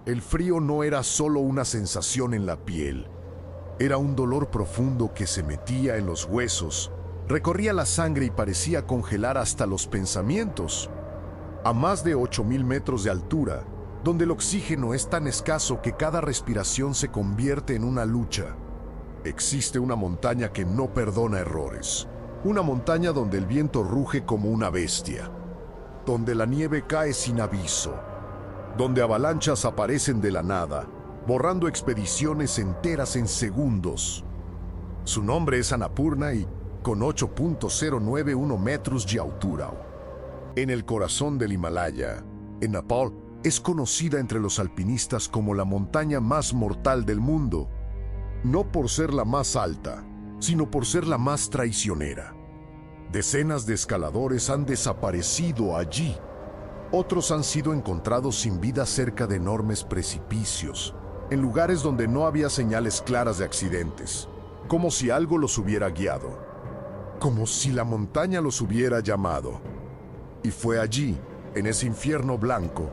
El frío no era solo una sensación en la piel, era un dolor profundo que se metía en los huesos, recorría la sangre y parecía congelar hasta los pensamientos. A más de 8.000 metros de altura, donde el oxígeno es tan escaso que cada respiración se convierte en una lucha, existe una montaña que no perdona errores. Una montaña donde el viento ruge como una bestia, donde la nieve cae sin aviso, donde avalanchas aparecen de la nada, borrando expediciones enteras en segundos. Su nombre es Annapurna y con 8.091 metros de altura. En el corazón del Himalaya, en Nepal, es conocida entre los alpinistas como la montaña más mortal del mundo, no por ser la más alta, sino por ser la más traicionera. Decenas de escaladores han desaparecido allí. Otros han sido encontrados sin vida cerca de enormes precipicios, en lugares donde no había señales claras de accidentes, como si algo los hubiera guiado, como si la montaña los hubiera llamado. Y fue allí, en ese infierno blanco,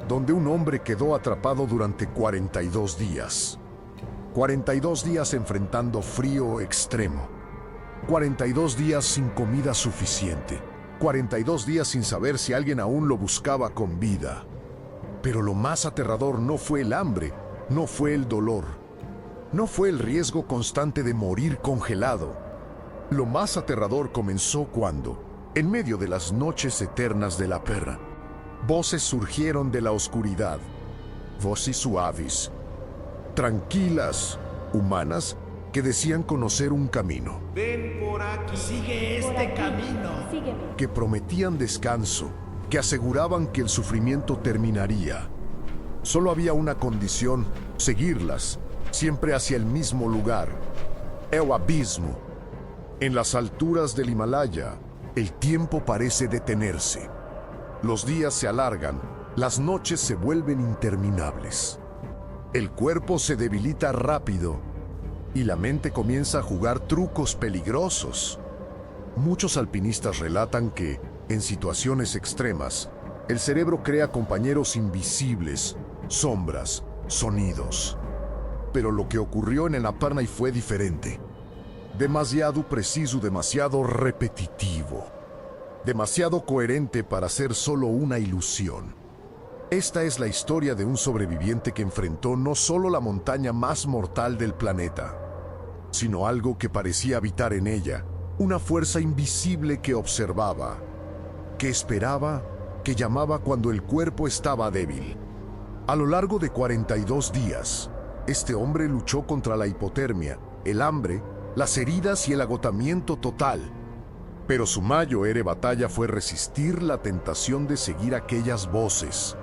donde un hombre quedó atrapado durante 42 días. 42 días enfrentando frío extremo. 42 días sin comida suficiente. 42 días sin saber si alguien aún lo buscaba con vida. Pero lo más aterrador no fue el hambre, no fue el dolor, no fue el riesgo constante de morir congelado. Lo más aterrador comenzó cuando, en medio de las noches eternas de la perra, voces surgieron de la oscuridad. Voces suaves, tranquilas, humanas, que decían conocer un camino. Ven por aquí, sigue este camino. Sígueme. Que prometían descanso, que aseguraban que el sufrimiento terminaría. Solo había una condición: seguirlas, siempre hacia el mismo lugar, el abismo. En las alturas del Himalaya, el tiempo parece detenerse. Los días se alargan, las noches se vuelven interminables. El cuerpo se debilita rápido y la mente comienza a jugar trucos peligrosos. Muchos alpinistas relatan que, en situaciones extremas, el cerebro crea compañeros invisibles, sombras, sonidos. Pero lo que ocurrió en el Annapurna fue diferente. Demasiado preciso, demasiado repetitivo. Demasiado coherente para ser solo una ilusión. Esta es la historia de un sobreviviente que enfrentó no solo la montaña más mortal del planeta, sino algo que parecía habitar en ella, una fuerza invisible que observaba, que esperaba, que llamaba cuando el cuerpo estaba débil. A lo largo de 42 días, este hombre luchó contra la hipotermia, el hambre, las heridas y el agotamiento total. Pero su mayor batalla fue resistir la tentación de seguir aquellas voces,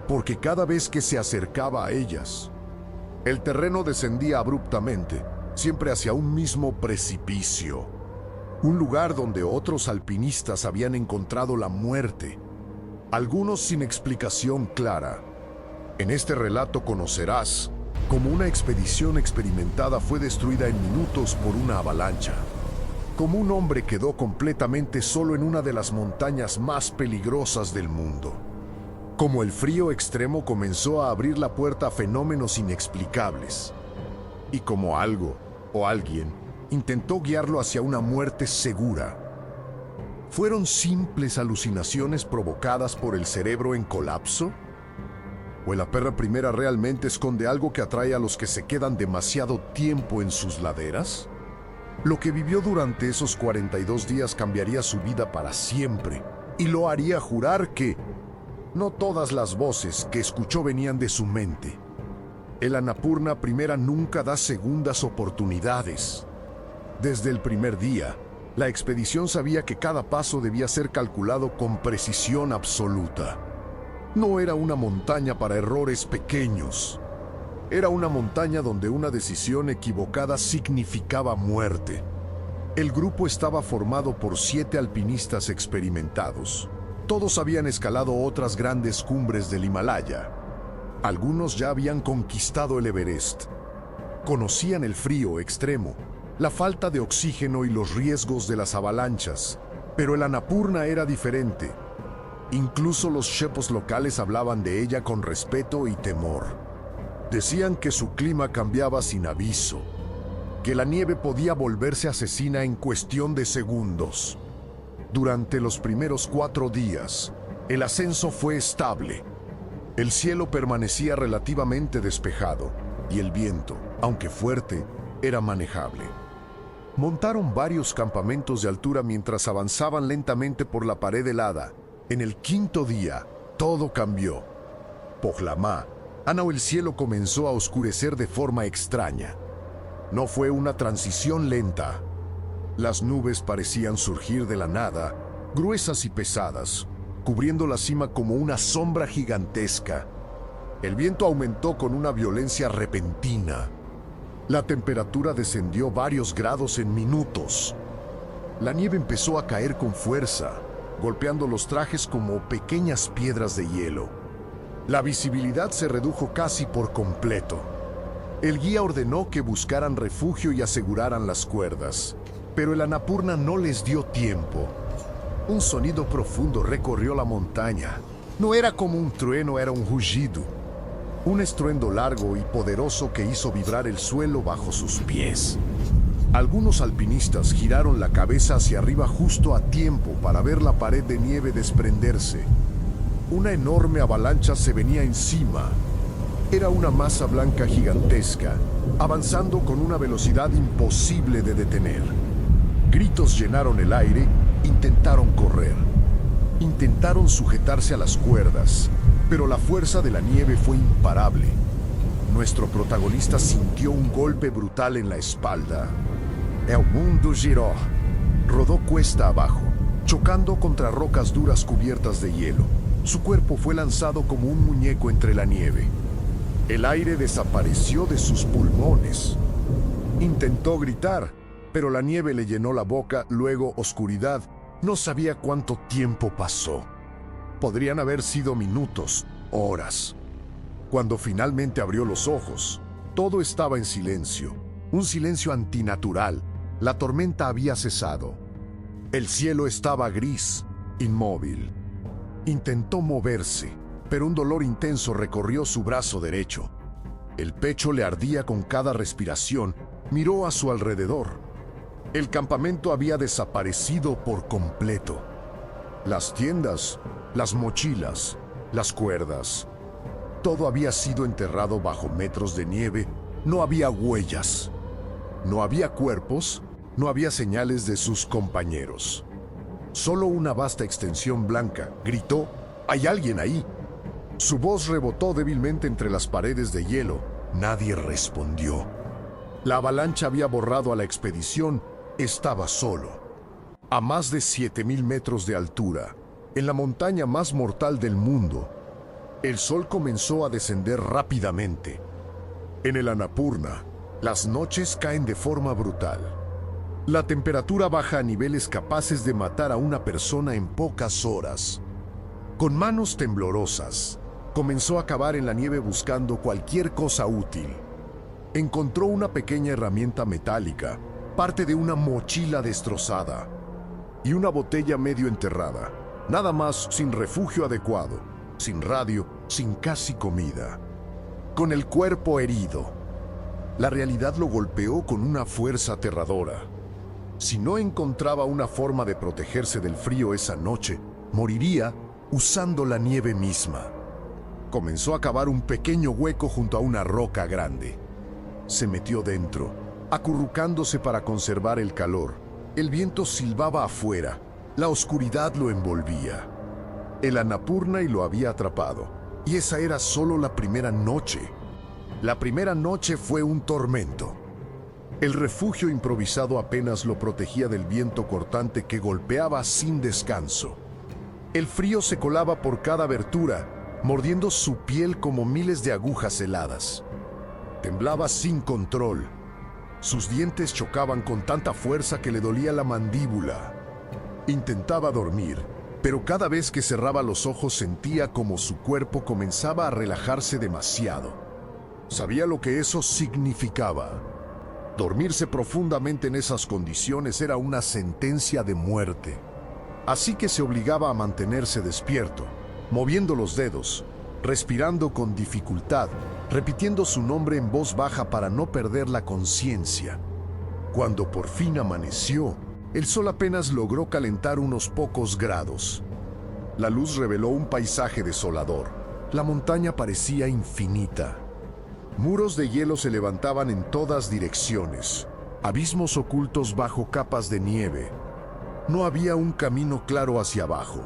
porque cada vez que se acercaba a ellas, el terreno descendía abruptamente, siempre hacia un mismo precipicio, un lugar donde otros alpinistas habían encontrado la muerte, algunos sin explicación clara. En este relato conocerás cómo una expedición experimentada fue destruida en minutos por una avalancha, cómo un hombre quedó completamente solo en una de las montañas más peligrosas del mundo, cómo el frío extremo comenzó a abrir la puerta a fenómenos inexplicables, y cómo algo o alguien intentó guiarlo hacia una muerte segura. ¿Fueron simples alucinaciones provocadas por el cerebro en colapso? ¿O la perra primera realmente esconde algo que atrae a los que se quedan demasiado tiempo en sus laderas? Lo que vivió durante esos 42 días cambiaría su vida para siempre, y lo haría jurar que no todas las voces que escuchó venían de su mente. El Annapurna primera nunca da segundas oportunidades. Desde el primer día, la expedición sabía que cada paso debía ser calculado con precisión absoluta. No era una montaña para errores pequeños. Era una montaña donde una decisión equivocada significaba muerte. El grupo estaba formado por 7 alpinistas experimentados. Todos habían escalado otras grandes cumbres del Himalaya. Algunos ya habían conquistado el Everest. Conocían el frío extremo, la falta de oxígeno y los riesgos de las avalanchas. Pero el Annapurna era diferente. Incluso los chepos locales hablaban de ella con respeto y temor. Decían que su clima cambiaba sin aviso, que la nieve podía volverse asesina en cuestión de segundos. Durante los primeros 4 días, el ascenso fue estable. El cielo permanecía relativamente despejado y el viento, aunque fuerte, era manejable. Montaron varios campamentos de altura mientras avanzaban lentamente por la pared helada. En el 5.º día, todo cambió. Pohlamá, Anao, el cielo comenzó a oscurecer de forma extraña. No fue una transición lenta. Las nubes parecían surgir de la nada, gruesas y pesadas, cubriendo la cima como una sombra gigantesca. El viento aumentó con una violencia repentina. La temperatura descendió varios grados en minutos. La nieve empezó a caer con fuerza, golpeando los trajes como pequeñas piedras de hielo. La visibilidad se redujo casi por completo. El guía ordenó que buscaran refugio y aseguraran las cuerdas, pero el Annapurna no les dio tiempo. Un sonido profundo recorrió la montaña. No era como un trueno, era un rugido. Un estruendo largo y poderoso que hizo vibrar el suelo bajo sus pies. Algunos alpinistas giraron la cabeza hacia arriba justo a tiempo para ver la pared de nieve desprenderse. Una enorme avalancha se venía encima. Era una masa blanca gigantesca, avanzando con una velocidad imposible de detener. Gritos llenaron el aire, intentaron correr. Intentaron sujetarse a las cuerdas, pero la fuerza de la nieve fue imparable. Nuestro protagonista sintió un golpe brutal en la espalda. El mundo giró. Rodó cuesta abajo, chocando contra rocas duras cubiertas de hielo. Su cuerpo fue lanzado como un muñeco entre la nieve. El aire desapareció de sus pulmones. Intentó gritar, pero la nieve le llenó la boca, luego oscuridad. No sabía cuánto tiempo pasó. Podrían haber sido minutos, horas. Cuando finalmente abrió los ojos, todo estaba en silencio. Un silencio antinatural. La tormenta había cesado. El cielo estaba gris, inmóvil. Intentó moverse, pero un dolor intenso recorrió su brazo derecho. El pecho le ardía con cada respiración. Miró a su alrededor. El campamento había desaparecido por completo. Las tiendas, las mochilas, las cuerdas. Todo había sido enterrado bajo metros de nieve. No había huellas. No había cuerpos. No había señales de sus compañeros. Solo una vasta extensión blanca. Gritó: «¡Hay alguien ahí!». Su voz rebotó débilmente entre las paredes de hielo. Nadie respondió. La avalancha había borrado a la expedición. Estaba solo. A más de 7.000 metros de altura, en la montaña más mortal del mundo, el sol comenzó a descender rápidamente. En el Annapurna, las noches caen de forma brutal. La temperatura baja a niveles capaces de matar a una persona en pocas horas. Con manos temblorosas, comenzó a cavar en la nieve buscando cualquier cosa útil. Encontró una pequeña herramienta metálica, parte de una mochila destrozada y una botella medio enterrada. Nada más, sin refugio adecuado, sin radio, sin casi comida. Con el cuerpo herido. La realidad lo golpeó con una fuerza aterradora. Si no encontraba una forma de protegerse del frío esa noche, moriría usando la nieve misma. Comenzó a cavar un pequeño hueco junto a una roca grande. Se metió dentro, acurrucándose para conservar el calor. El viento silbaba afuera. La oscuridad lo envolvía. El Annapurna y lo había atrapado. Y esa era solo la primera noche. La primera noche fue un tormento. El refugio improvisado apenas lo protegía del viento cortante que golpeaba sin descanso. El frío se colaba por cada abertura, mordiendo su piel como miles de agujas heladas. Temblaba sin control. Sus dientes chocaban con tanta fuerza que le dolía la mandíbula. Intentaba dormir, pero cada vez que cerraba los ojos sentía como su cuerpo comenzaba a relajarse demasiado. Sabía lo que eso significaba. Dormirse profundamente en esas condiciones era una sentencia de muerte. así que se obligaba a mantenerse despierto, moviendo los dedos, respirando con dificultad, repitiendo su nombre en voz baja para no perder la conciencia. Cuando por fin amaneció, el sol apenas logró calentar unos pocos grados. La luz reveló un paisaje desolador. La montaña parecía infinita. Muros de hielo se levantaban en todas direcciones, abismos ocultos bajo capas de nieve. No había un camino claro hacia abajo.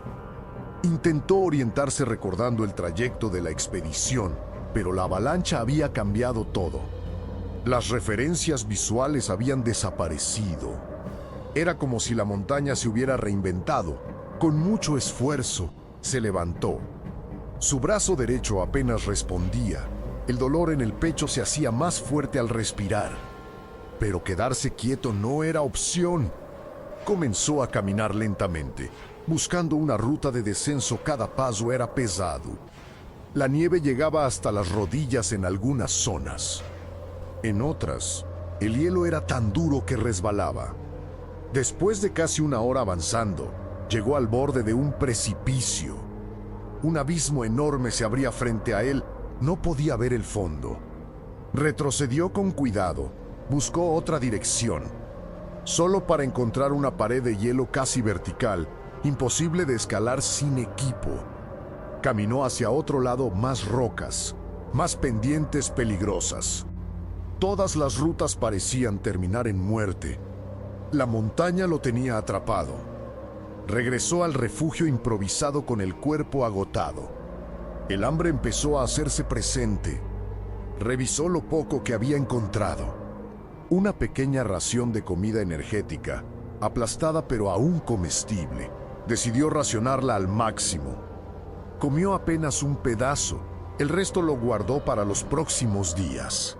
Intentó orientarse recordando el trayecto de la expedición, pero la avalancha había cambiado todo. Las referencias visuales habían desaparecido. Era como si la montaña se hubiera reinventado. Con mucho esfuerzo, se levantó. Su brazo derecho apenas respondía. El dolor en el pecho se hacía más fuerte al respirar. Pero quedarse quieto no era opción. Comenzó a caminar lentamente, buscando una ruta de descenso. Cada paso era pesado. La nieve llegaba hasta las rodillas en algunas zonas. En otras, el hielo era tan duro que resbalaba. Después de casi una hora avanzando, llegó al borde de un precipicio. Un abismo enorme se abría frente a él. No podía ver el fondo. Retrocedió con cuidado. Buscó otra dirección, solo para encontrar una pared de hielo casi vertical, imposible de escalar sin equipo. Caminó hacia otro lado, más rocas, más pendientes peligrosas. Todas las rutas parecían terminar en muerte. La montaña lo tenía atrapado. Regresó al refugio improvisado con el cuerpo agotado. El hambre empezó a hacerse presente. Revisó lo poco que había encontrado. Una pequeña ración de comida energética, aplastada pero aún comestible. Decidió racionarla al máximo. Comió apenas un pedazo. El resto lo guardó para los próximos días.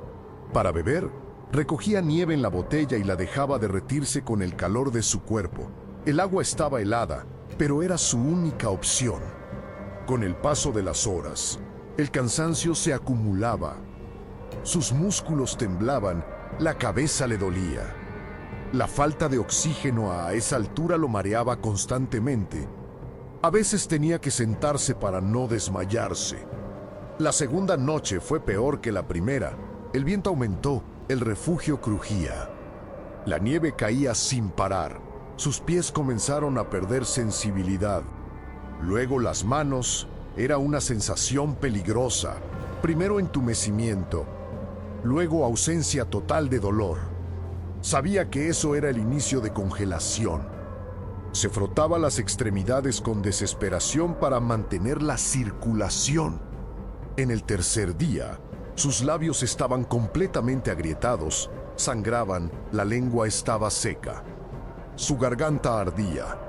Para beber, recogía nieve en la botella y la dejaba derretirse con el calor de su cuerpo. El agua estaba helada, pero era su única opción. Con el paso de las horas, el cansancio se acumulaba. Sus músculos temblaban, la cabeza le dolía. La falta de oxígeno a esa altura lo mareaba constantemente. A veces tenía que sentarse para no desmayarse. La segunda noche fue peor que la primera. El viento aumentó, el refugio crujía. La nieve caía sin parar. Sus pies comenzaron a perder sensibilidad. Luego las manos. Era una sensación peligrosa. Primero entumecimiento, luego ausencia total de dolor. Sabía que eso era el inicio de congelación. Se frotaba las extremidades con desesperación para mantener la circulación. En el tercer día, sus labios estaban completamente agrietados, sangraban, la lengua estaba seca. Su garganta ardía.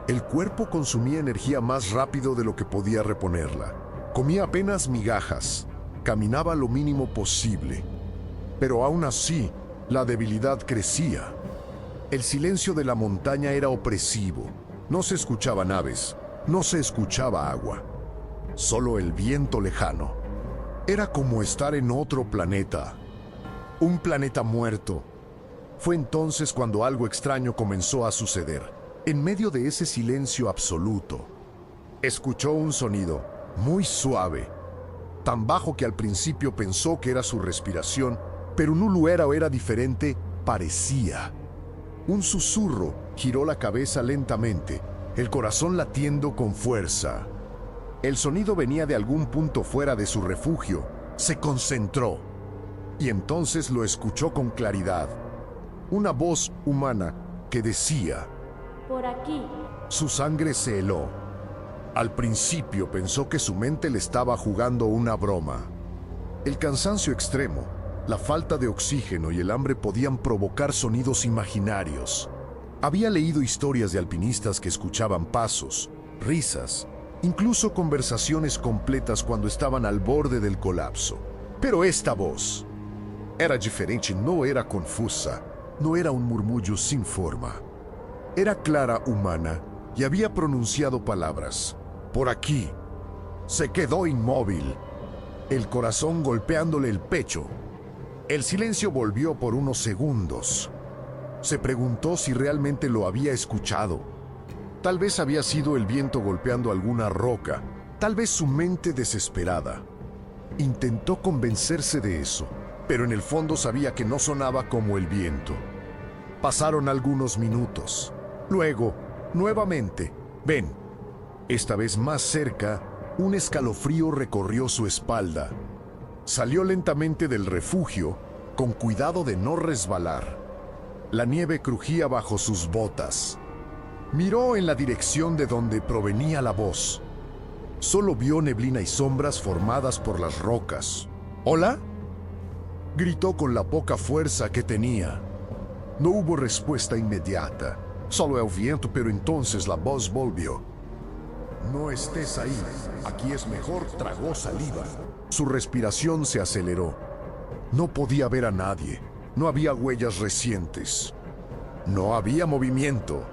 El cuerpo consumía energía más rápido de lo que podía reponerla. Comía apenas migajas. Caminaba lo mínimo posible. Pero aún así, la debilidad crecía. El silencio de la montaña era opresivo. No se escuchaban aves, no se escuchaba agua. Solo el viento lejano. Era como estar en otro planeta. Un planeta muerto. Fue entonces cuando algo extraño comenzó a suceder. En medio de ese silencio absoluto, escuchó un sonido muy suave, tan bajo que al principio pensó que era su respiración, pero no lo era o era diferente, parecía. Un susurro. Giró la cabeza lentamente, el corazón latiendo con fuerza. El sonido venía de algún punto fuera de su refugio. Se concentró y entonces lo escuchó con claridad. Una voz humana que decía: por aquí. Su sangre se heló. Al principio pensó que su mente le estaba jugando una broma. El cansancio extremo, la falta de oxígeno y el hambre podían provocar sonidos imaginarios. Había leído historias de alpinistas que escuchaban pasos, risas, incluso conversaciones completas cuando estaban al borde del colapso. Pero esta voz era diferente, no era confusa, no era un murmullo sin forma. Era clara, humana, y había pronunciado palabras. Por aquí. Se quedó inmóvil, el corazón golpeándole el pecho. El silencio volvió por unos segundos. Se preguntó si realmente lo había escuchado. Tal vez había sido el viento golpeando alguna roca, tal vez su mente desesperada. Intentó convencerse de eso, pero en el fondo sabía que no sonaba como el viento. Pasaron algunos minutos. Luego, nuevamente, ven. Esta vez más cerca, un escalofrío recorrió su espalda. Salió lentamente del refugio, con cuidado de no resbalar. La nieve crujía bajo sus botas. Miró en la dirección de donde provenía la voz. Solo vio neblina y sombras formadas por las rocas. ¿Hola?, gritó con la poca fuerza que tenía. No hubo respuesta inmediata. Solo el viento, pero entonces la voz volvió. No estés ahí. Aquí es mejor. Tragó saliva. Su respiración se aceleró. No podía ver a nadie. No había huellas recientes. No había movimiento.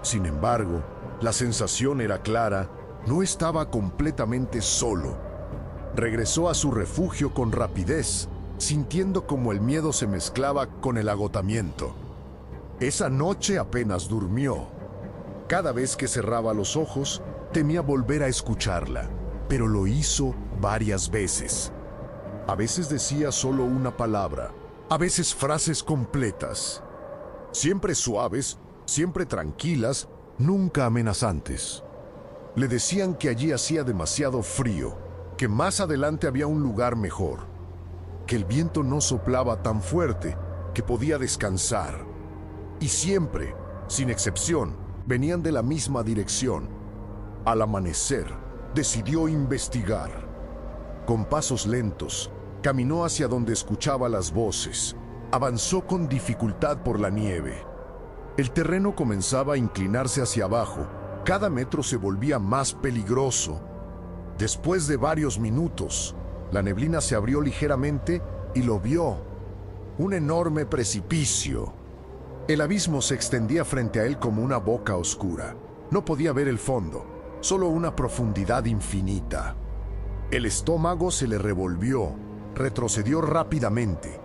Sin embargo, la sensación era clara. No estaba completamente solo. Regresó a su refugio con rapidez, sintiendo como el miedo se mezclaba con el agotamiento. Esa noche apenas durmió. Cada vez que cerraba los ojos, temía volver a escucharla, pero lo hizo varias veces. A veces decía solo una palabra, a veces frases completas. Siempre suaves, siempre tranquilas, nunca amenazantes. Le decían que allí hacía demasiado frío, que más adelante había un lugar mejor, que el viento no soplaba tan fuerte, que podía descansar. Y siempre, sin excepción, venían de la misma dirección. Al amanecer, decidió investigar. Con pasos lentos, caminó hacia donde escuchaba las voces. Avanzó con dificultad por la nieve. El terreno comenzaba a inclinarse hacia abajo. Cada metro se volvía más peligroso. Después de varios minutos, la neblina se abrió ligeramente y lo vio. Un enorme precipicio. El abismo se extendía frente a él como una boca oscura. No podía ver el fondo, solo una profundidad infinita. El estómago se le revolvió, retrocedió rápidamente.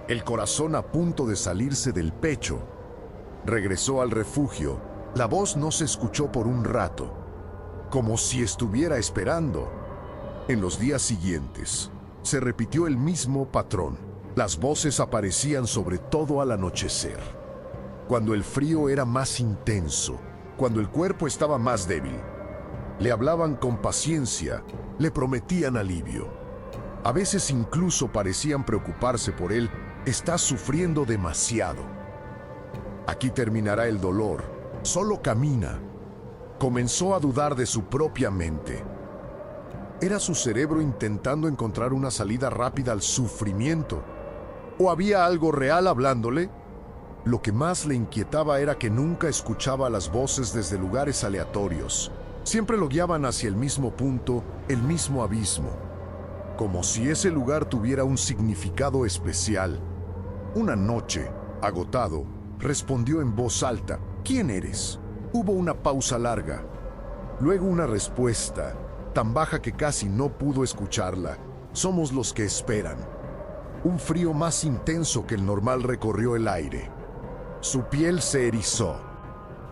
El corazón a punto de salirse del pecho. Regresó al refugio. La voz no se escuchó por un rato, como si estuviera esperando. En los días siguientes, se repitió el mismo patrón. Las voces aparecían sobre todo al anochecer, cuando el frío era más intenso, cuando el cuerpo estaba más débil. Le hablaban con paciencia, le prometían alivio. A veces incluso parecían preocuparse por él. Estás sufriendo demasiado. Aquí terminará el dolor. Solo camina. Comenzó a dudar de su propia mente. ¿Era su cerebro intentando encontrar una salida rápida al sufrimiento? ¿O había algo real hablándole? Lo que más le inquietaba era que nunca escuchaba las voces desde lugares aleatorios. Siempre lo guiaban hacia el mismo punto, el mismo abismo. Como si ese lugar tuviera un significado especial. Una noche, agotado, respondió en voz alta: ¿Quién eres? Hubo una pausa larga. Luego una respuesta, tan baja que casi no pudo escucharla. Somos los que esperan. Un frío más intenso que el normal recorrió el aire. Su piel se erizó.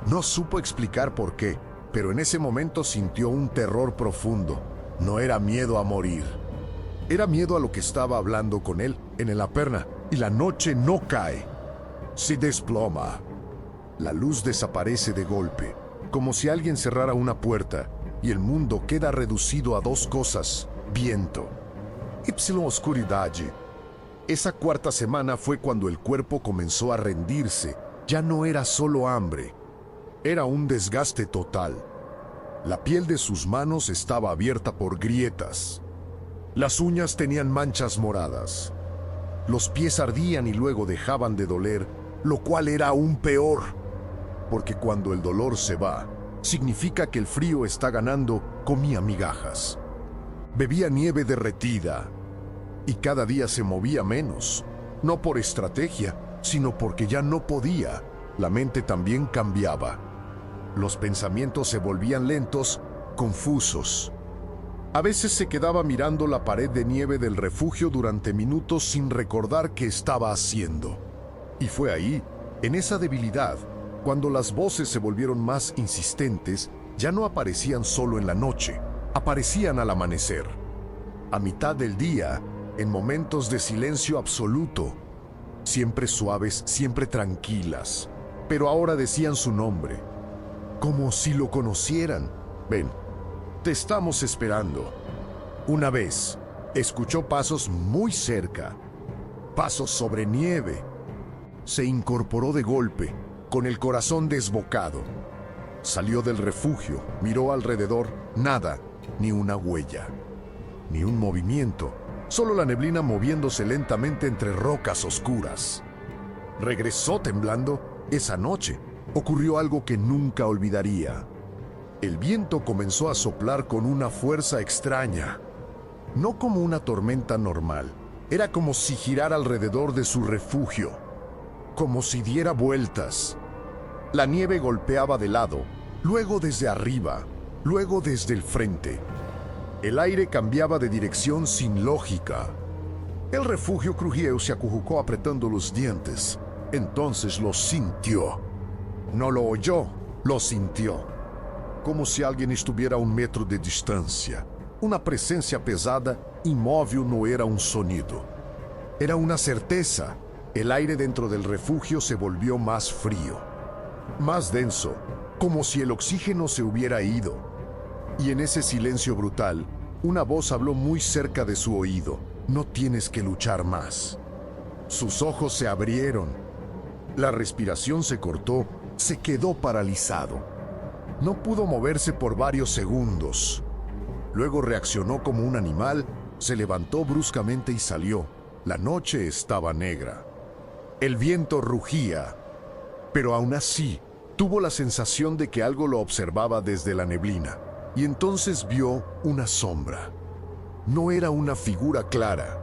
No supo explicar por qué, pero en ese momento sintió un terror profundo. No era miedo a morir. Era miedo a lo que estaba hablando con él en la perna, y la noche no cae. Se desploma. La luz desaparece de golpe, como si alguien cerrara una puerta, y el mundo queda reducido a dos cosas: viento y oscuridad. Esa cuarta semana fue cuando el cuerpo comenzó a rendirse. Ya no era solo hambre, era un desgaste total. La piel de sus manos estaba abierta por grietas. Las uñas tenían manchas moradas. Los pies ardían y luego dejaban de doler, lo cual era aún peor. Porque cuando el dolor se va, significa que el frío está ganando. Comía migajas. Bebía nieve derretida. Y cada día se movía menos. No por estrategia, sino porque ya no podía. La mente también cambiaba. Los pensamientos se volvían lentos, confusos. A veces se quedaba mirando la pared de nieve del refugio durante minutos sin recordar qué estaba haciendo. Y fue ahí, en esa debilidad, Cuando las voces se volvieron más insistentes, ya no aparecían solo en la noche, aparecían al amanecer. A mitad del día, en momentos de silencio absoluto, siempre suaves, siempre tranquilas, pero ahora decían su nombre, como si lo conocieran. Ven, te estamos esperando. Una vez, escuchó pasos muy cerca, pasos sobre nieve. Se incorporó de golpe, con el corazón desbocado. Salió del refugio, miró alrededor, nada, ni una huella, ni un movimiento, solo la neblina moviéndose lentamente entre rocas oscuras. Regresó temblando. Esa noche ocurrió algo que nunca olvidaría. El viento comenzó a soplar con una fuerza extraña. No como una tormenta normal, era como si girara alrededor de su refugio, como si diera vueltas. La nieve golpeaba de lado, luego desde arriba, luego desde el frente. El aire cambiaba de dirección sin lógica. El refugio crujió, se acurrucó apretando los dientes. Entonces lo sintió. No lo oyó, lo sintió. Como si alguien estuviera a 1 metro de distancia. Una presencia pesada, inmóvil, no era un sonido. Era una certeza. El aire dentro del refugio se volvió más frío, más denso, como si el oxígeno se hubiera ido. Y en ese silencio brutal, una voz habló muy cerca de su oído. No tienes que luchar más. Sus ojos se abrieron. La respiración se cortó, se quedó paralizado. No pudo moverse por varios segundos. Luego reaccionó como un animal, se levantó bruscamente y salió. La noche estaba negra. El viento rugía, pero aún así tuvo la sensación de que algo lo observaba desde la neblina. Y entonces vio una sombra. No era una figura clara.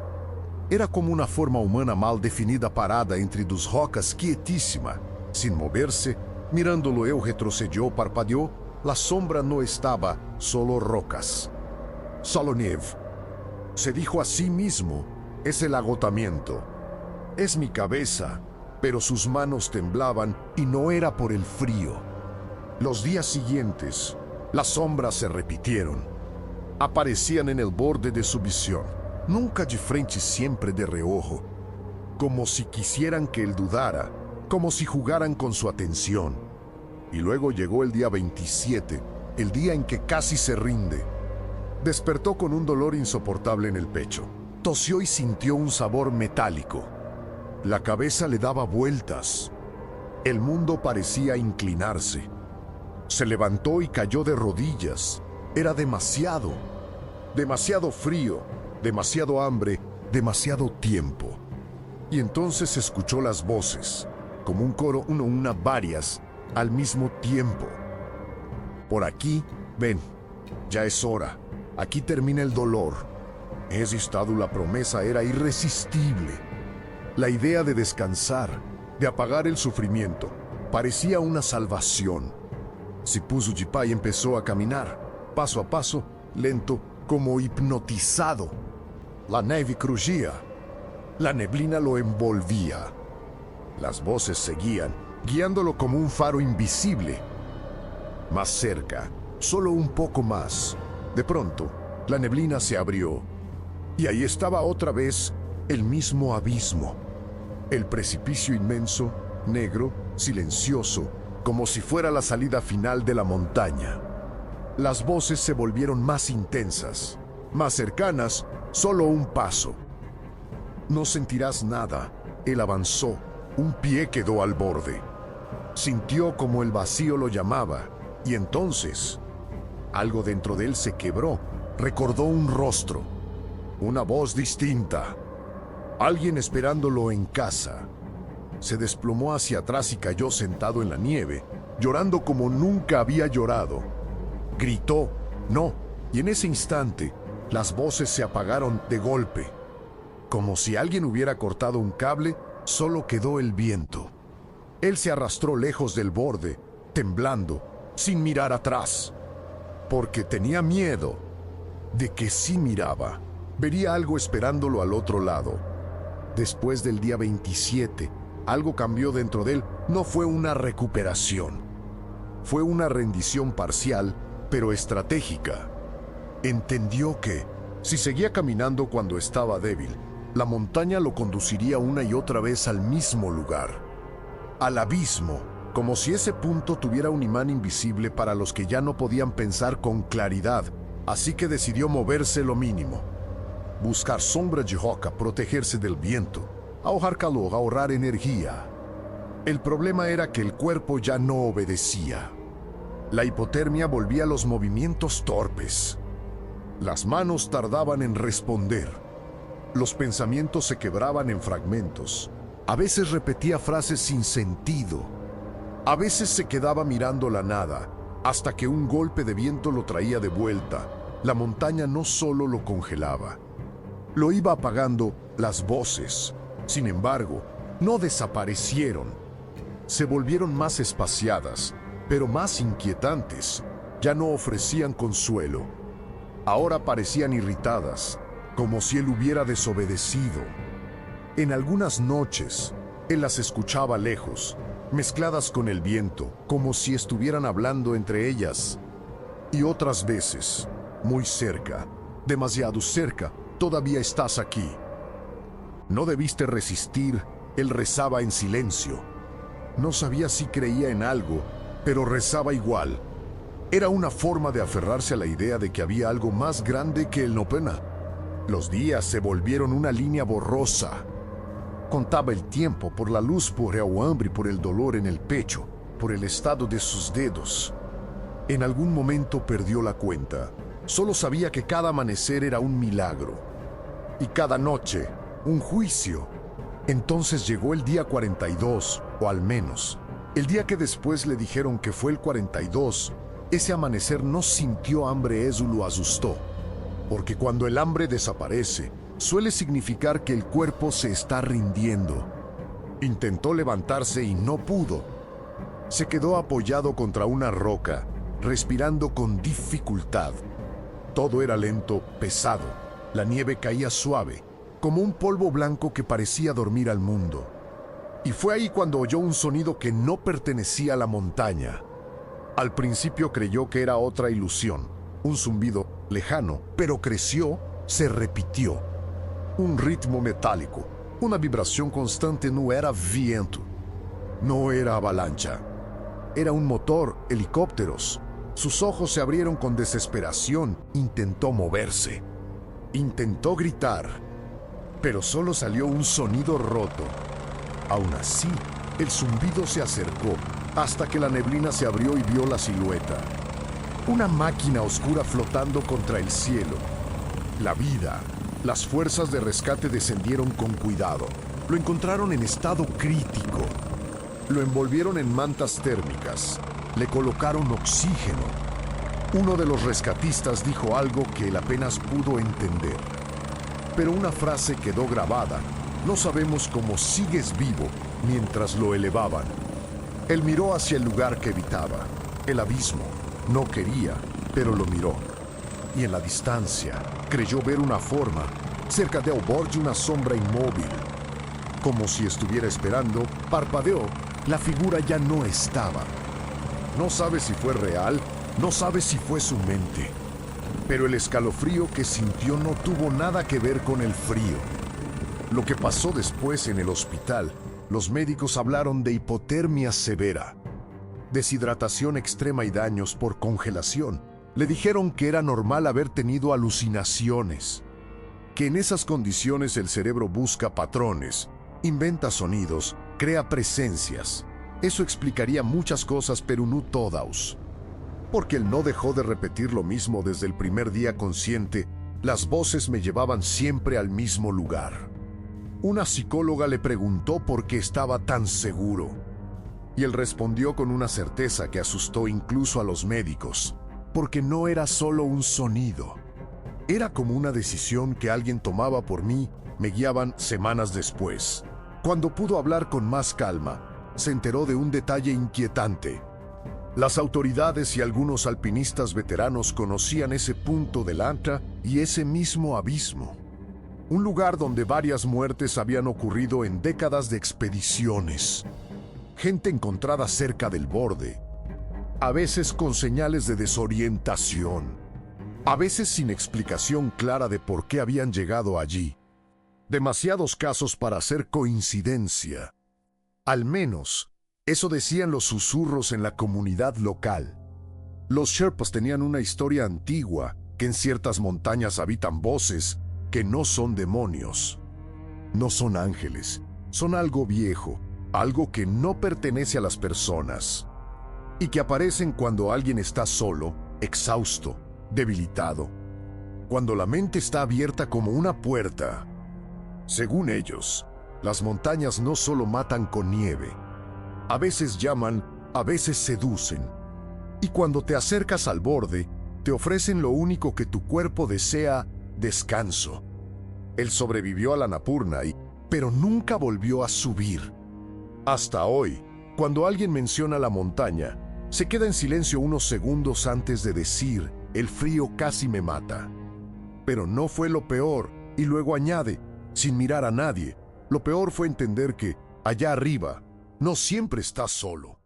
Era como una forma humana mal definida parada entre dos rocas quietísima, sin moverse. Mirándolo, él retrocedió, parpadeó. La sombra no estaba, solo rocas. Solo nieve. Se dijo a sí mismo, es el agotamiento. Es mi cabeza, pero sus manos temblaban y no era por el frío. Los días siguientes, las sombras se repitieron. Aparecían en el borde de su visión, nunca de frente, siempre de reojo, como si quisieran que él dudara, como si jugaran con su atención. Y luego llegó el día 27, el día en que casi se rinde. Despertó con un dolor insoportable en el pecho. Tosió y sintió un sabor metálico. La cabeza le daba vueltas. El mundo parecía inclinarse. Se levantó y cayó de rodillas. Era demasiado. Demasiado frío, demasiado hambre, demasiado tiempo. Y entonces escuchó las voces, como un coro, una, varias, al mismo tiempo. Por aquí, ven, ya es hora. Aquí termina el dolor. Ese estado, la promesa era irresistible. La idea de descansar, de apagar el sufrimiento, parecía una salvación. Se puso de pie y empezó a caminar, paso a paso, lento, como hipnotizado. La nieve crujía. La neblina lo envolvía. Las voces seguían, guiándolo como un faro invisible. Más cerca, solo un poco más. De pronto, la neblina se abrió. Y ahí estaba otra vez el mismo abismo. El precipicio inmenso, negro, silencioso, como si fuera la salida final de la montaña. Las voces se volvieron más intensas, más cercanas, solo un paso. No sentirás nada. Él avanzó, un pie quedó al borde. Sintió como el vacío lo llamaba, y entonces, algo dentro de él se quebró. Recordó un rostro, una voz distinta. Alguien esperándolo en casa. Se desplomó hacia atrás y cayó sentado en la nieve, llorando como nunca había llorado. Gritó, no, y en ese instante, las voces se apagaron de golpe. Como si alguien hubiera cortado un cable, solo quedó el viento. Él se arrastró lejos del borde, temblando, sin mirar atrás, porque tenía miedo de que si miraba, vería algo esperándolo al otro lado. Después del día 27, Algo cambió dentro de él. No fue una recuperación. Fue una rendición parcial, pero estratégica. Entendió que, si seguía caminando cuando estaba débil, la montaña lo conduciría una y otra vez al mismo lugar. Al abismo, como si ese punto tuviera un imán invisible para los que ya no podían pensar con claridad, así que decidió moverse lo mínimo. Buscar sombra de roca, protegerse del viento, ahorrar calor, ahorrar energía. El problema era que el cuerpo ya no obedecía. La hipotermia volvía los movimientos torpes. Las manos tardaban en responder. Los pensamientos se quebraban en fragmentos. A veces repetía frases sin sentido. A veces se quedaba mirando la nada, hasta que un golpe de viento lo traía de vuelta. La montaña no solo lo congelaba, lo iba apagando las voces. Sin embargo, no desaparecieron. Se volvieron más espaciadas, pero más inquietantes. Ya no ofrecían consuelo. Ahora parecían irritadas, como si él hubiera desobedecido. En algunas noches, él las escuchaba lejos, mezcladas con el viento, como si estuvieran hablando entre ellas. Y otras veces, muy cerca, demasiado cerca, todavía estás aquí. No debiste resistir, él rezaba en silencio. No sabía si creía en algo, pero rezaba igual. Era una forma de aferrarse a la idea de que había algo más grande que el Nopena. Los días se volvieron una línea borrosa. Contaba el tiempo por la luz, por el hambre, por el dolor en el pecho, por el estado de sus dedos. En algún momento perdió la cuenta. Solo sabía que cada amanecer era un milagro. Y cada noche, un juicio. Entonces llegó el día 42, o al menos, el día que después le dijeron que fue el 42, ese amanecer no sintió hambre, eso lo asustó. Porque cuando el hambre desaparece, suele significar que el cuerpo se está rindiendo. Intentó levantarse y no pudo. Se quedó apoyado contra una roca, respirando con dificultad. Todo era lento, pesado. La nieve caía suave, como un polvo blanco que parecía dormir al mundo. Y fue ahí cuando oyó un sonido que no pertenecía a la montaña. Al principio creyó que era otra ilusión, un zumbido lejano, pero creció, se repitió. Un ritmo metálico, una vibración constante. No era viento, no era avalancha. Era un motor, helicópteros. Sus ojos se abrieron con desesperación. Intentó moverse. Intentó gritar, pero solo salió un sonido roto. Aún así, el zumbido se acercó hasta que la neblina se abrió y vio la silueta. Una máquina oscura flotando contra el cielo. La vida, las fuerzas de rescate descendieron con cuidado. Lo encontraron en estado crítico. Lo envolvieron en mantas térmicas. Le colocaron oxígeno. Uno de los rescatistas dijo algo que él apenas pudo entender. Pero una frase quedó grabada. No sabemos cómo sigues vivo mientras lo elevaban. Él miró hacia el lugar que evitaba, el abismo. No quería, pero lo miró. Y en la distancia, creyó ver una forma, cerca del borde una sombra inmóvil. Como si estuviera esperando, parpadeó. La figura ya no estaba. No sabe si fue real, no sabe si fue su mente. Pero el escalofrío que sintió no tuvo nada que ver con el frío. Lo que pasó después en el hospital, los médicos hablaron de hipotermia severa, deshidratación extrema y daños por congelación. Le dijeron que era normal haber tenido alucinaciones, que en esas condiciones el cerebro busca patrones, inventa sonidos, crea presencias. Eso explicaría muchas cosas, pero no todas. Porque él no dejó de repetir lo mismo desde el primer día consciente. Las voces me llevaban siempre al mismo lugar. Una psicóloga le preguntó por qué estaba tan seguro. Y él respondió con una certeza que asustó incluso a los médicos. Porque no era solo un sonido. Era como una decisión que alguien tomaba por mí. Me guiaban semanas después. Cuando pudo hablar con más calma, se enteró de un detalle inquietante. Las autoridades y algunos alpinistas veteranos conocían ese punto del Antra y ese mismo abismo. Un lugar donde varias muertes habían ocurrido en décadas de expediciones. Gente encontrada cerca del borde, a veces con señales de desorientación, a veces sin explicación clara de por qué habían llegado allí. Demasiados casos para ser coincidencia. Al menos, eso decían los susurros en la comunidad local. Los Sherpas tenían una historia antigua, que en ciertas montañas habitan voces que no son demonios. No son ángeles, son algo viejo, algo que no pertenece a las personas, y que aparecen cuando alguien está solo, exhausto, debilitado, cuando la mente está abierta como una puerta. Según ellos, las montañas no solo matan con nieve, a veces llaman, a veces seducen, y cuando te acercas al borde, te ofrecen lo único que tu cuerpo desea: descanso. Él sobrevivió a la Annapurna, pero nunca volvió a subir. Hasta hoy, cuando alguien menciona la montaña, se queda en silencio unos segundos antes de decir: el frío casi me mata. Pero no fue lo peor, y luego añade, sin mirar a nadie, lo peor fue entender que, allá arriba, no siempre estás solo.